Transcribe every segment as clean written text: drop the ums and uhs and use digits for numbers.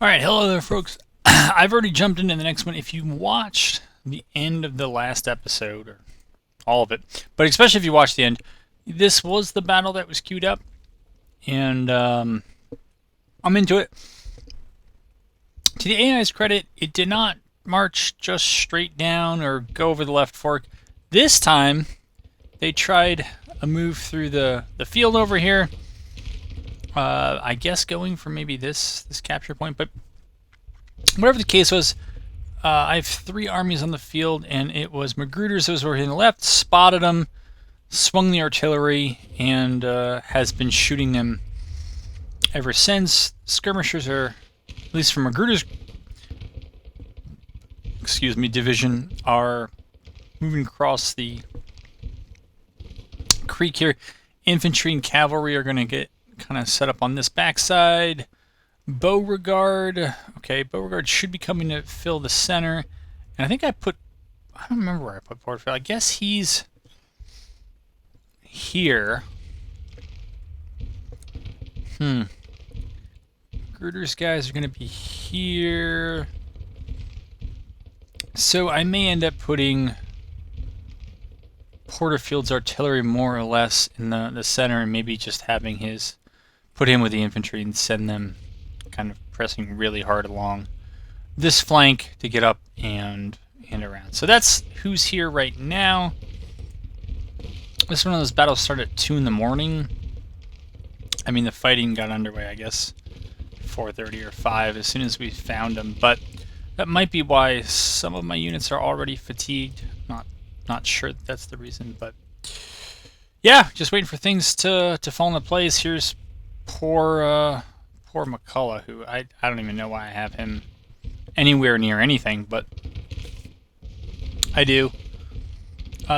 Alright, hello there, folks. I've already jumped into the next one. If you watched the end of the last episode, or all of it, but especially if you watched the end, this was the battle that was queued up, and I'm into it. To the AI's credit, it did not march just straight down or go over the left fork. This time, they tried a move through the field over here. I guess going for maybe this capture point, but whatever the case was, I have 3 armies on the field, and it was Magruder's that was over here on the left, spotted them, swung the artillery, and has been shooting them ever since. Skirmishers are, at least from Magruder's, division, are moving across the creek here. Infantry and cavalry are going to get kind of set up on this backside. Beauregard, okay, Beauregard should be coming to fill the center. And I think I don't remember where I put Porterfield. I guess he's here. Gruder's guys are going to be here. So I may end up putting Porterfield's artillery more or less in the center, and maybe just having put him with the infantry and send them kind of pressing really hard along this flank to get up and around. So that's who's here right now. This one of those battles started at 2 in the morning. I mean, the fighting got underway, I guess, 4:30 or 5 as soon as we found them. But that might be why some of my units are already fatigued. Not sure that's the reason, but yeah, just waiting for things to fall into place. Here's poor McCullough, who I don't even know why I have him anywhere near anything, but I do.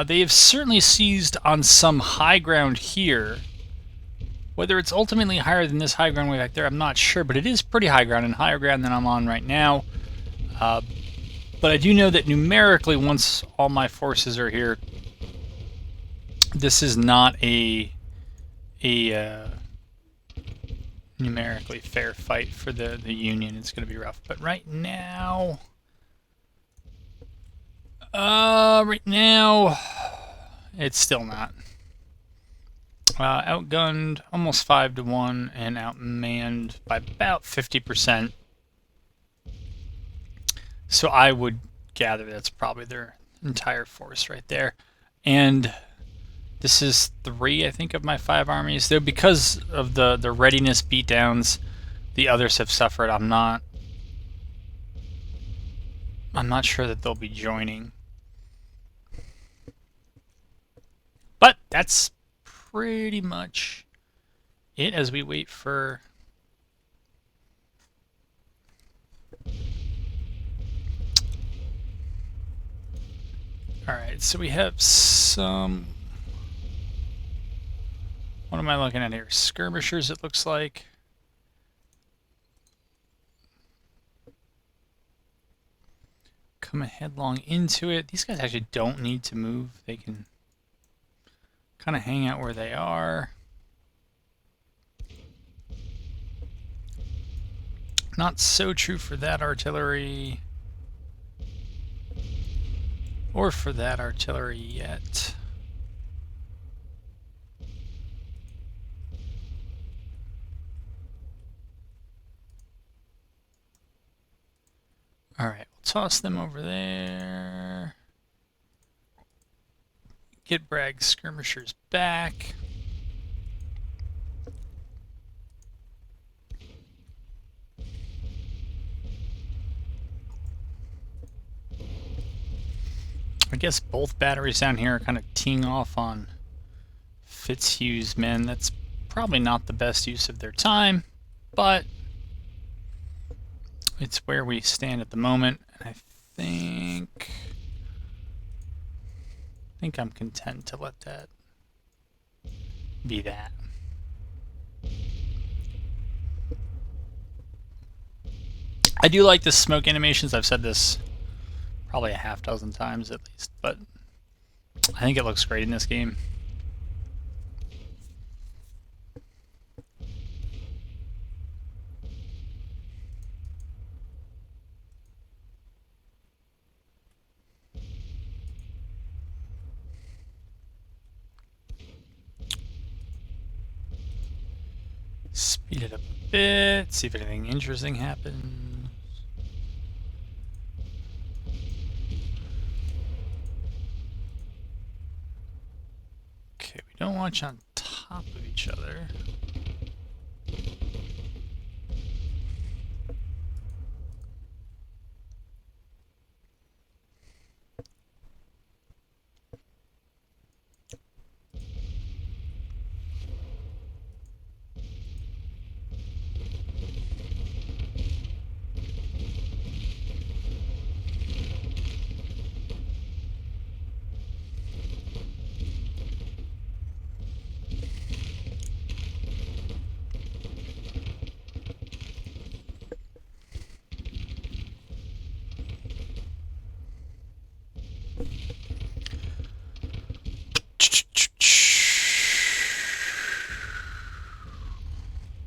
They have certainly seized on some high ground here. Whether it's ultimately higher than this high ground way back there, I'm not sure, but it is pretty high ground, and higher ground than I'm on right now. But I do know that numerically, once all my forces are here, this is not a numerically fair fight for the Union. It's going to be rough. But right now, it's still not. Outgunned almost 5-1 and outmanned by about 50%. So I would gather that's probably their entire force right there. And this is 3, I think, of my 5 armies. Though because of the readiness beatdowns the others have suffered, I'm not sure that they'll be joining. But that's pretty much it as we wait for Alright, so we have some... What am I looking at here? Skirmishers, it looks like. Come headlong into it. These guys actually don't need to move. They can kind of hang out where they are. Not so true for that artillery. Or for that artillery yet. Alright, we'll toss them over there. Get Bragg's skirmishers back. I guess both batteries down here are kind of teeing off on Fitzhugh's men. That's probably not the best use of their time, but it's where we stand at the moment. And I think I'm content to let that be that. I do like the smoke animations. I've said this probably a half dozen times at least, but I think it looks great in this game. Speed it up a bit, see if anything interesting happens. Okay, we don't watch on top of each other.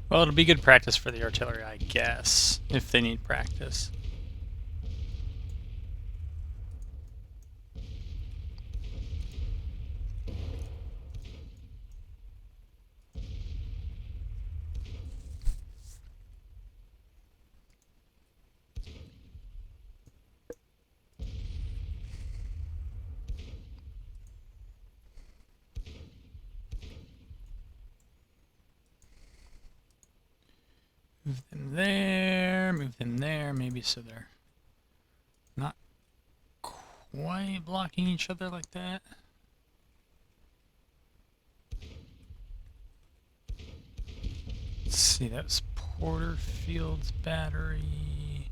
Well, it'll be good practice for the artillery, I guess, if they need practice. Move them there, maybe so they're not quite blocking each other like that. Let's see, that was Porterfield's battery.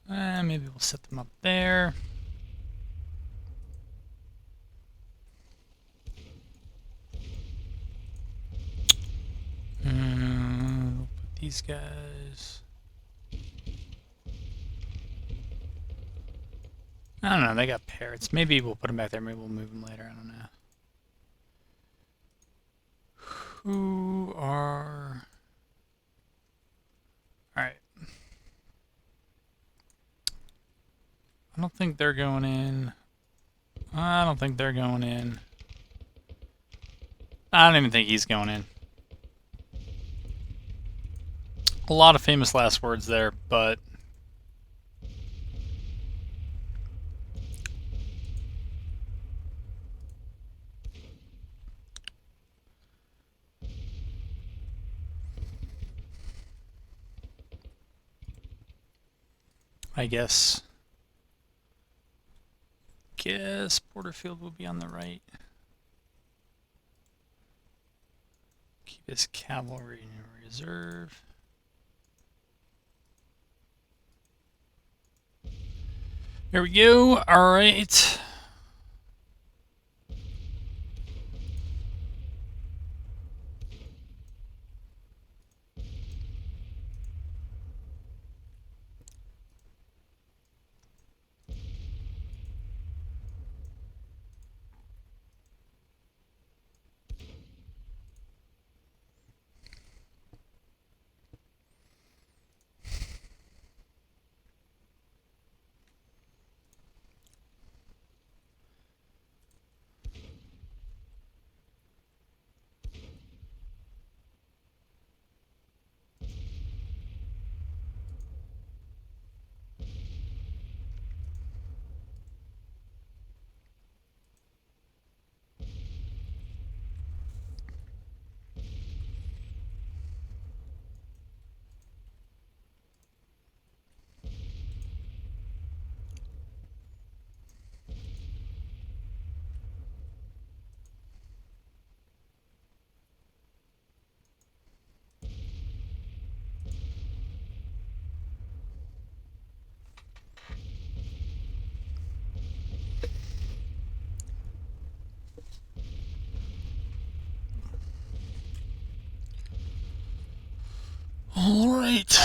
Maybe we'll set them up there. We'll put these guys. I don't know, they got parrots. Maybe we'll put them back there, maybe we'll move them later, I don't know. Who are... Alright. I don't think they're going in. I don't think they're going in. I don't even think he's going in. A lot of famous last words there, but... I guess Porterfield will be on the right. Keep his cavalry in reserve. Here we go. All right. All right.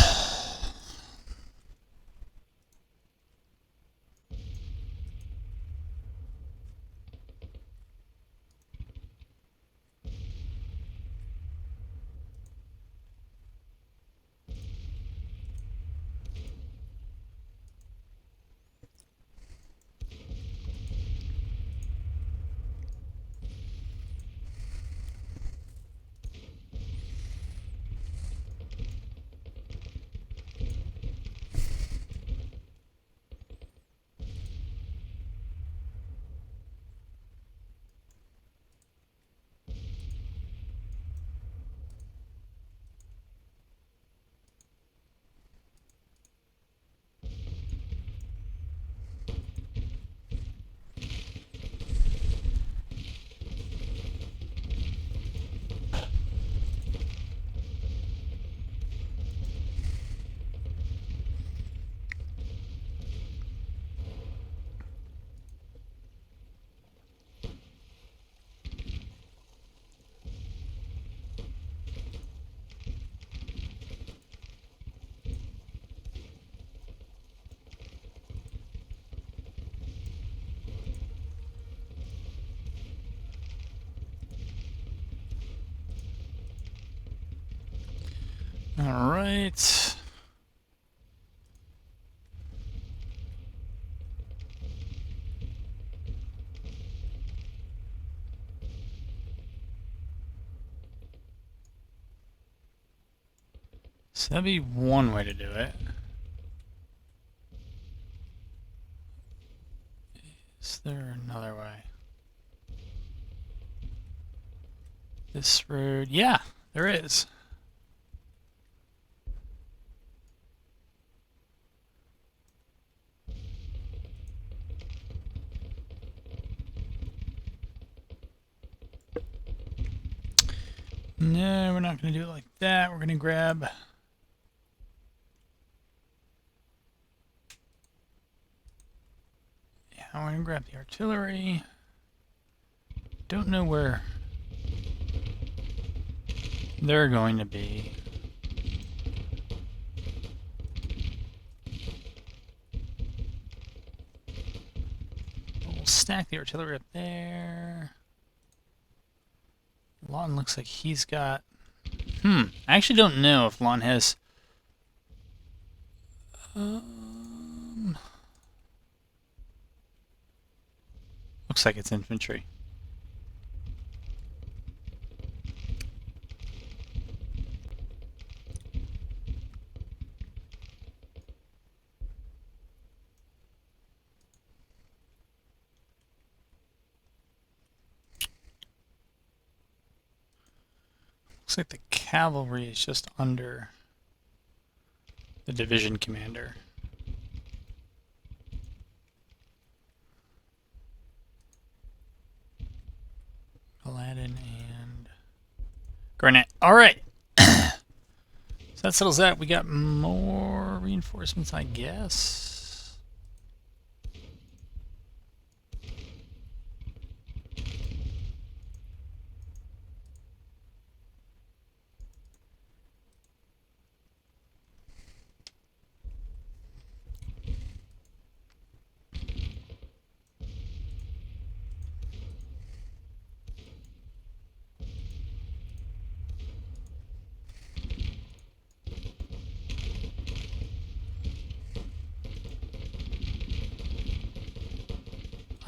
All right. So that'd be one way to do it. Is there another way? This road, yeah, there is. No, we're not going to do it like that. We're going to grab... Yeah, I'm going to grab the artillery. Don't know where they're going to be. We'll stack the artillery up there. Lon looks like he's got... I actually don't know if Lon has... Looks like it's infantry. Looks like the cavalry is just under the division commander. Aladdin and Garnett. All right. So that settles that. We got more reinforcements, I guess.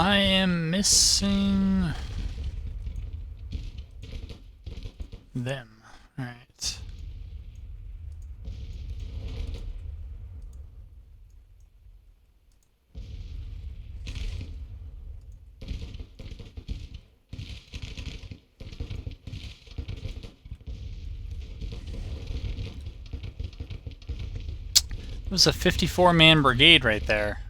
I am missing them. All right. It was a 54-man brigade right there.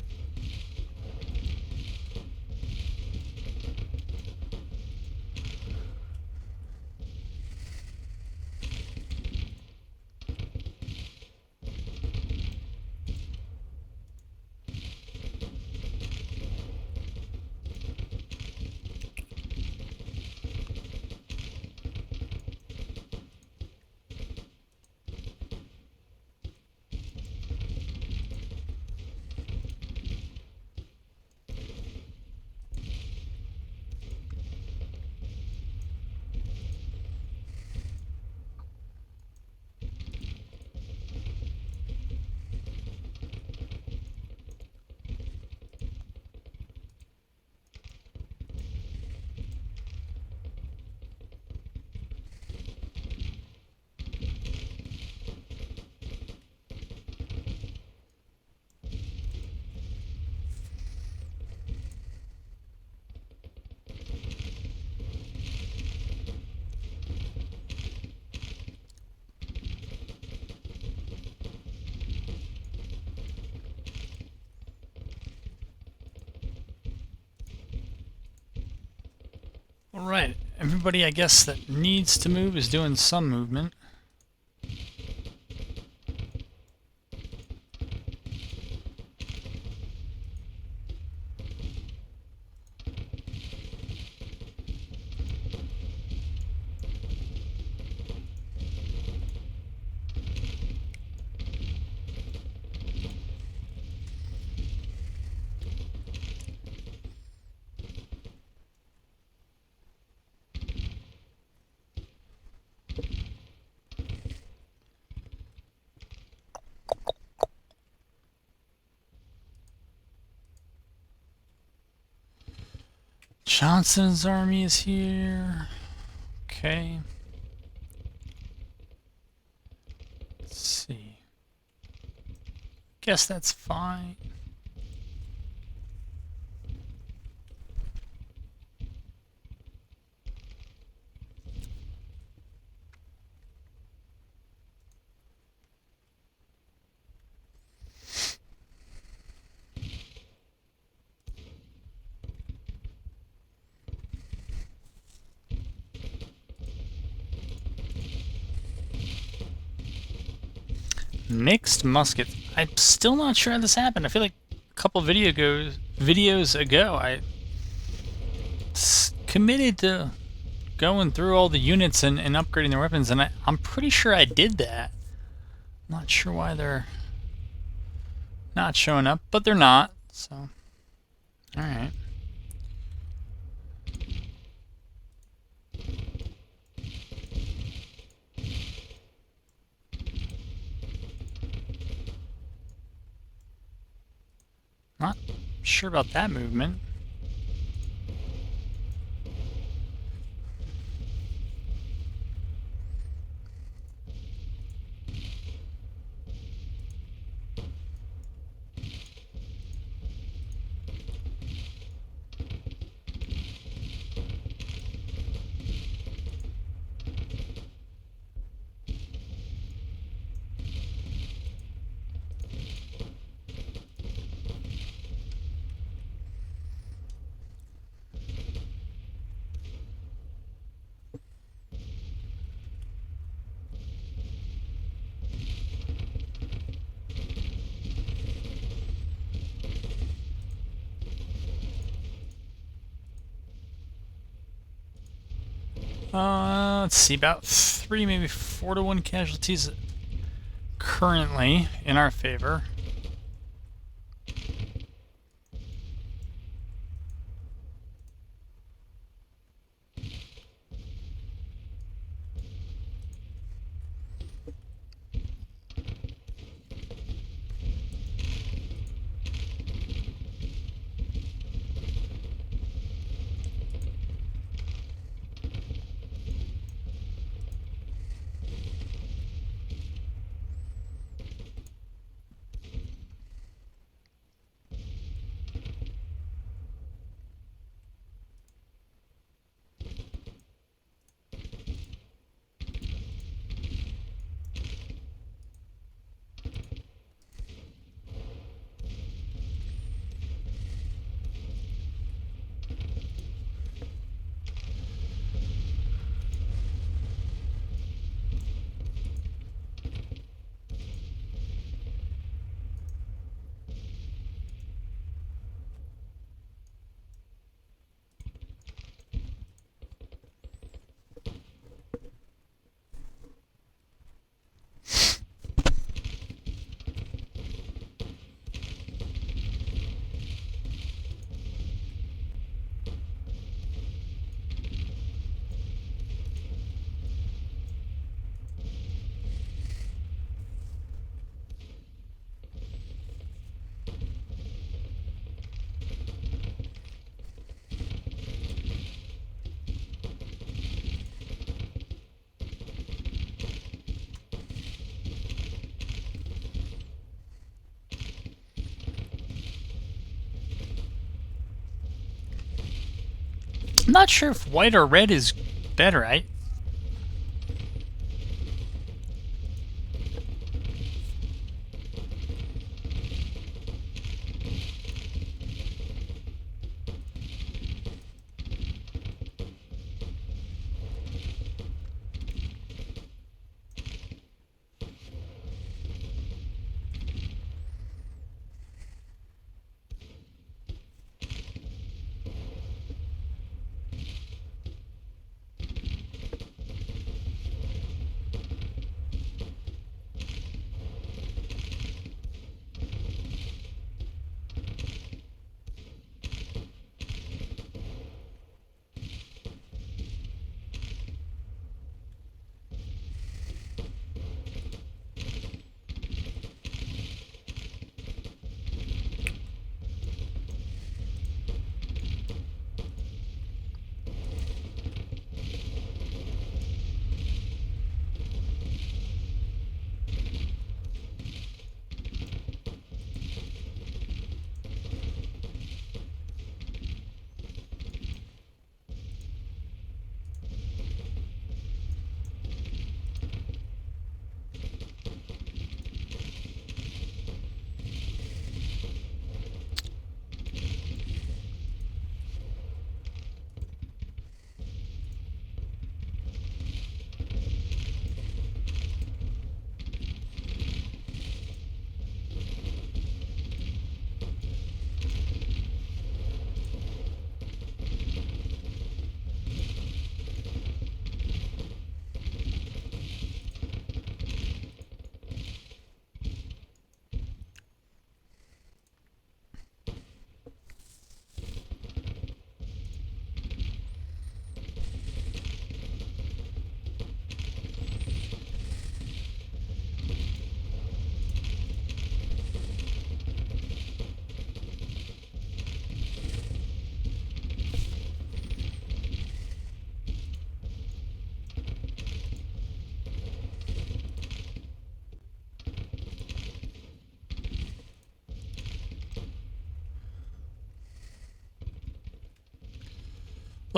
All right, everybody I guess that needs to move is doing some movement. Johnson's army is here. Okay. Let's see. Guess that's fine. Mixed muskets. I'm still not sure how this happened. I feel like a couple videos ago I committed to going through all the units and upgrading their weapons, and I'm pretty sure I did that. Not sure why they're not showing up, but they're not, so alright. Not sure about that movement. Let's see, about 3, maybe 4 to 1 casualties currently in our favor. I'm not sure if white or red is better.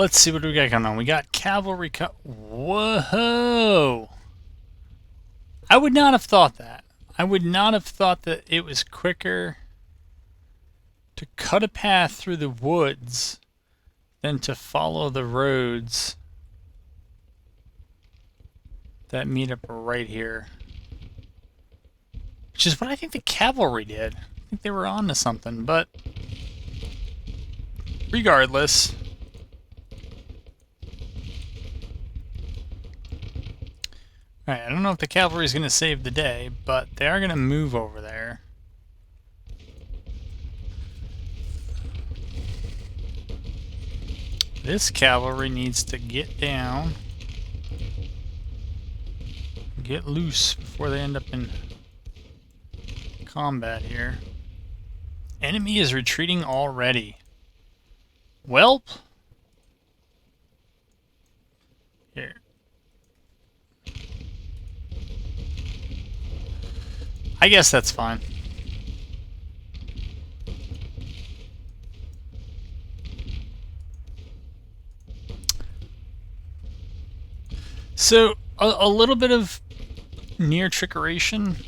Let's see what we got going on. We got cavalry. Whoa! I would not have thought that. I would not have thought that it was quicker to cut a path through the woods than to follow the roads that meet up right here. Which is what I think the cavalry did. I think they were on to something, but regardless. Alright, I don't know if the cavalry is going to save the day, but they are going to move over there. This cavalry needs to get down, get loose before they end up in combat here. Enemy is retreating already. Welp. Here. I guess that's fine. So, a little bit of near trickeration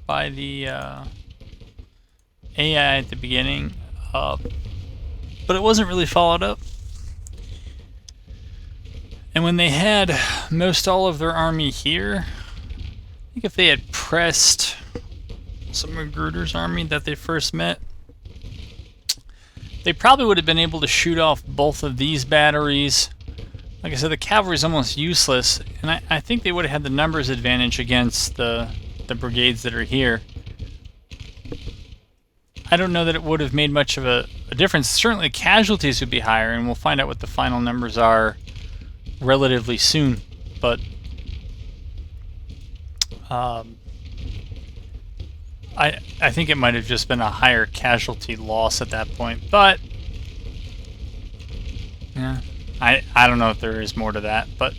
by the AI at the beginning, but it wasn't really followed up. And when they had most all of their army here, I think if they had pressed some Magruder's army that they first met, they probably would have been able to shoot off both of these batteries. Like I said, the cavalry is almost useless, and I think they would have had the numbers advantage against the brigades that are here. I don't know that it would have made much of a difference. Certainly casualties would be higher, and we'll find out what the final numbers are relatively soon. But I think it might have just been a higher casualty loss at that point. But yeah, I don't know if there is more to that, but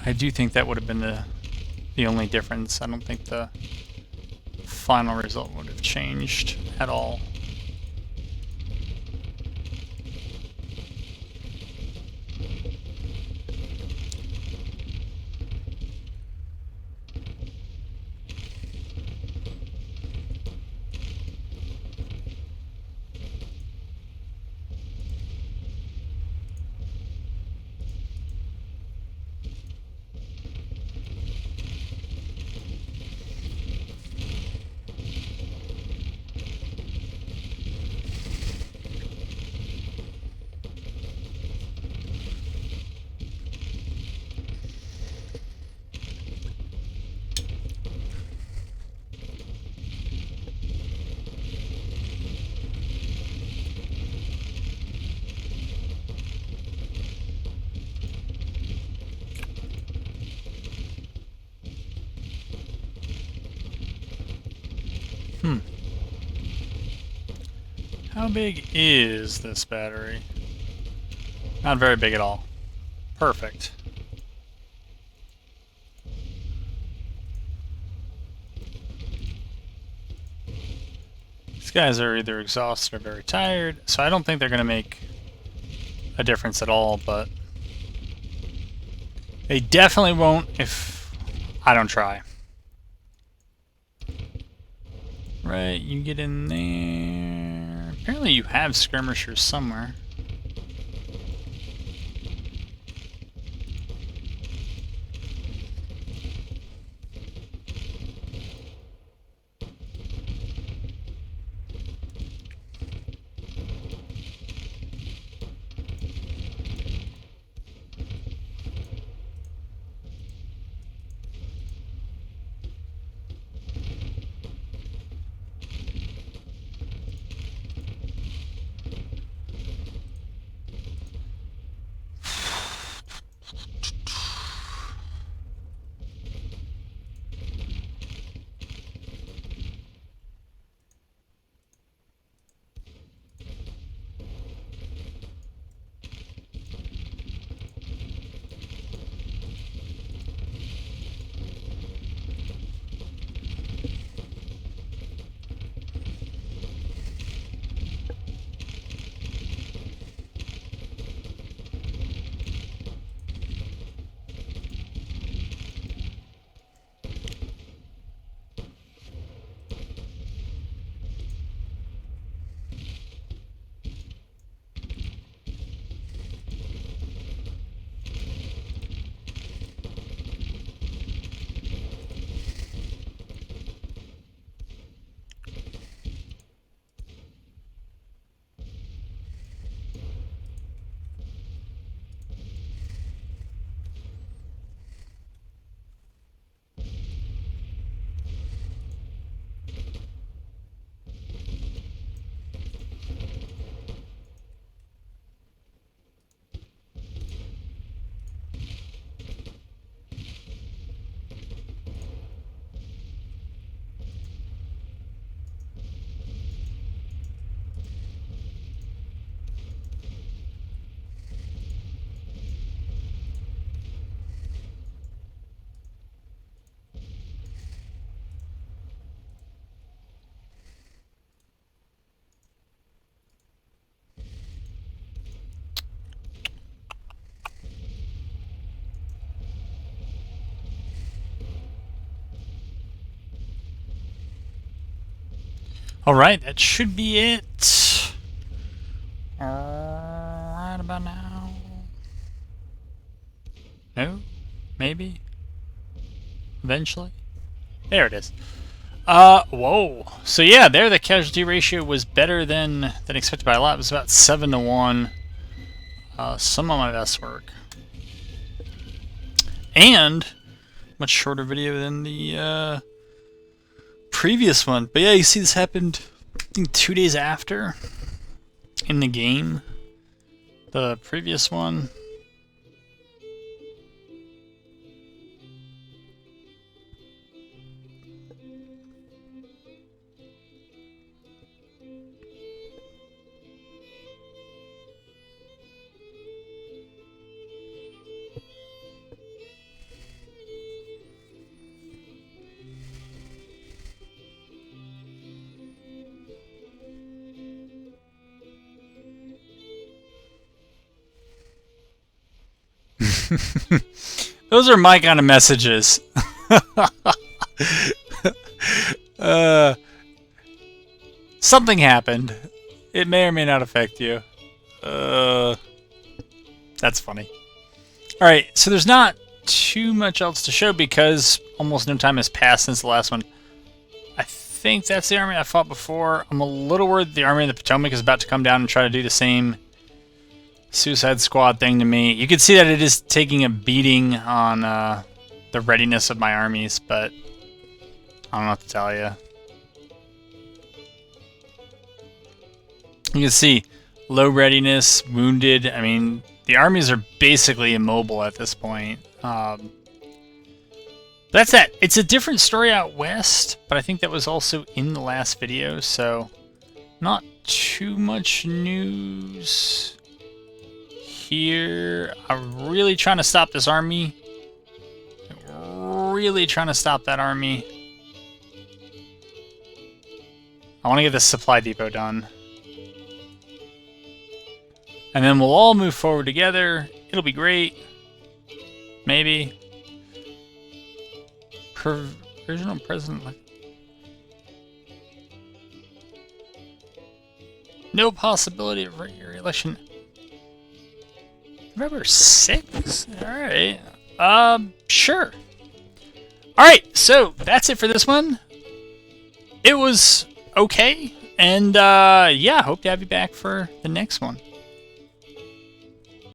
I do think that would have been the only difference. I don't think the final result would have changed at all. How big is this battery? Not very big at all. Perfect. These guys are either exhausted or very tired, so I don't think they're going to make a difference at all, but they definitely won't if I don't try. Right, you get in there. Apparently you have skirmishers somewhere. Alright, that should be it. Right about now. No? Maybe? Eventually? There it is. Whoa. So yeah, there the casualty ratio was better than expected by a lot. It was about 7 to 1. Some of my best work. And much shorter video than the previous one. But yeah, you see this happened, I think, 2 days after in the game. The previous one. Those are my kind of messages. Something happened. It may or may not affect you. That's funny. Alright, so there's not too much else to show because almost no time has passed since the last one. I think that's the army I fought before. I'm a little worried the Army of the Potomac is about to come down and try to do the same Suicide Squad thing to me. You can see that it is taking a beating on the readiness of my armies, but I don't know what to tell you. You can see low readiness, wounded. I mean, the armies are basically immobile at this point. That's that. It's a different story out west, but I think that was also in the last video, so not too much news here. I'm really trying to stop this army. Really trying to stop that army. I want to get this supply depot done. And then we'll all move forward together. It'll be great. Maybe. Provisional president. No possibility of re-election. November 6th? Alright. Sure. Alright, so that's it for this one. It was okay. And, yeah, hope to have you back for the next one.